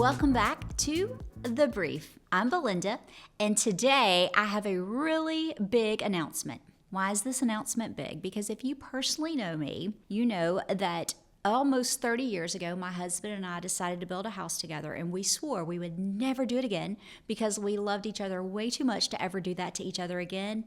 Welcome back to The Brief. I'm Belinda, and today I have a really big announcement. Why is this announcement big? Because if you personally know me, you know that almost 30 years ago, my husband and I decided to build a house together, and we swore we would never do it again because we loved each other way too much to ever do that to each other again.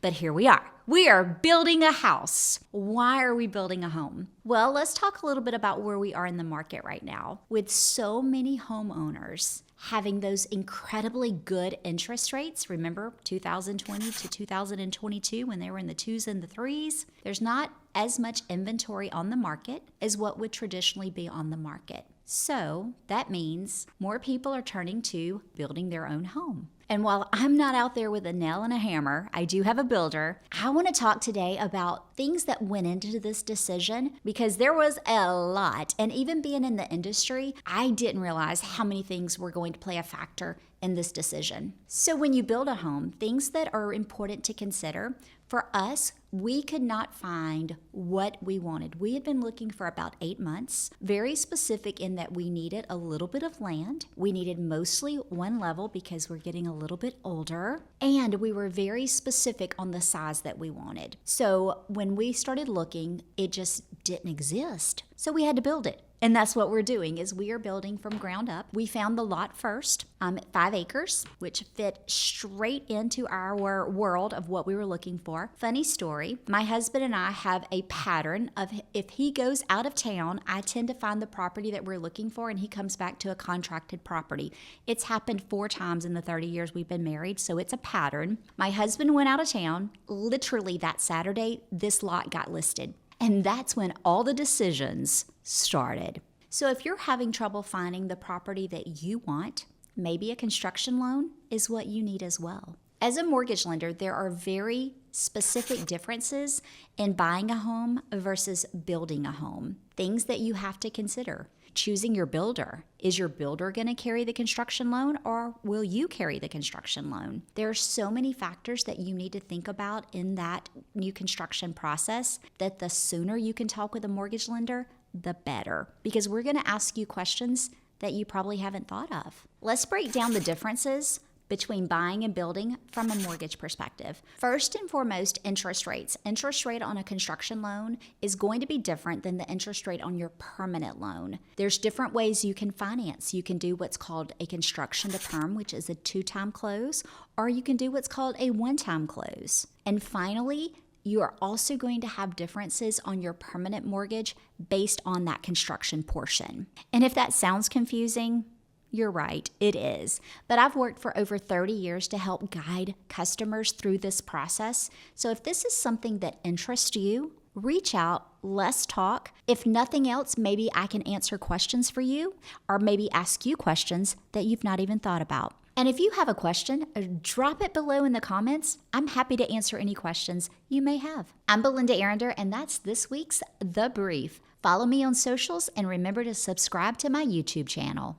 But here we are. We are building a house. Why are we building a home? Well, let's talk a little bit about where we are in the market right now. With so many homeowners having those incredibly good interest rates, remember 2020 to 2022 when they were in the 2s and the 3s, there's not as much inventory on the market as what would traditionally be on the market. So that means more people are turning to building their own home. And while I'm not out there with a nail and a hammer, I do have a builder. I want to talk today about things that went into this decision because there was a lot. And even being in the industry, I didn't realize how many things were going to play a factor in this decision. So when you build a home, things that are important to consider. For us, we could not find what we wanted. We had been looking for about 8 months, very specific in that we needed a little bit of land. We needed mostly one level because we're getting a little bit older, and we were very specific on the size that we wanted. So when we started looking, it just didn't exist. So we had to build it. And that's what we're doing is we are building from ground up. We found the lot first, 5 acres, which fit straight into our world of what we were looking for. Funny story, my husband and I have a pattern of if he goes out of town, I tend to find the property that we're looking for and he comes back to a contracted property. It's happened 4 times in the 30 years we've been married, so it's a pattern. My husband went out of town. Literally that Saturday, this lot got listed. And that's when all the decisions started. So if you're having trouble finding the property that you want, maybe a construction loan is what you need as well. As a mortgage lender, there are very specific differences in buying a home versus building a home. Things that you have to consider. Choosing your builder. Is your builder going to carry the construction loan or will you carry the construction loan? There are so many factors that you need to think about in that new construction process that the sooner you can talk with a mortgage lender, the better. Because we're going to ask you questions that you probably haven't thought of. Let's break down the differences between buying and building from a mortgage perspective. First and foremost, interest rates. Interest rate on a construction loan is going to be different than the interest rate on your permanent loan. There's different ways you can finance. You can do what's called a construction to perm, which is a 2-time close, or you can do what's called a 1-time close. And finally, you are also going to have differences on your permanent mortgage based on that construction portion. And if that sounds confusing, you're right, it is. But I've worked for over 30 years to help guide customers through this process. So if this is something that interests you, reach out, let's talk. If nothing else, maybe I can answer questions for you or maybe ask you questions that you've not even thought about. And if you have a question, drop it below in the comments. I'm happy to answer any questions you may have. I'm Belinda Arender, and that's this week's The Brief. Follow me on socials and remember to subscribe to my YouTube channel.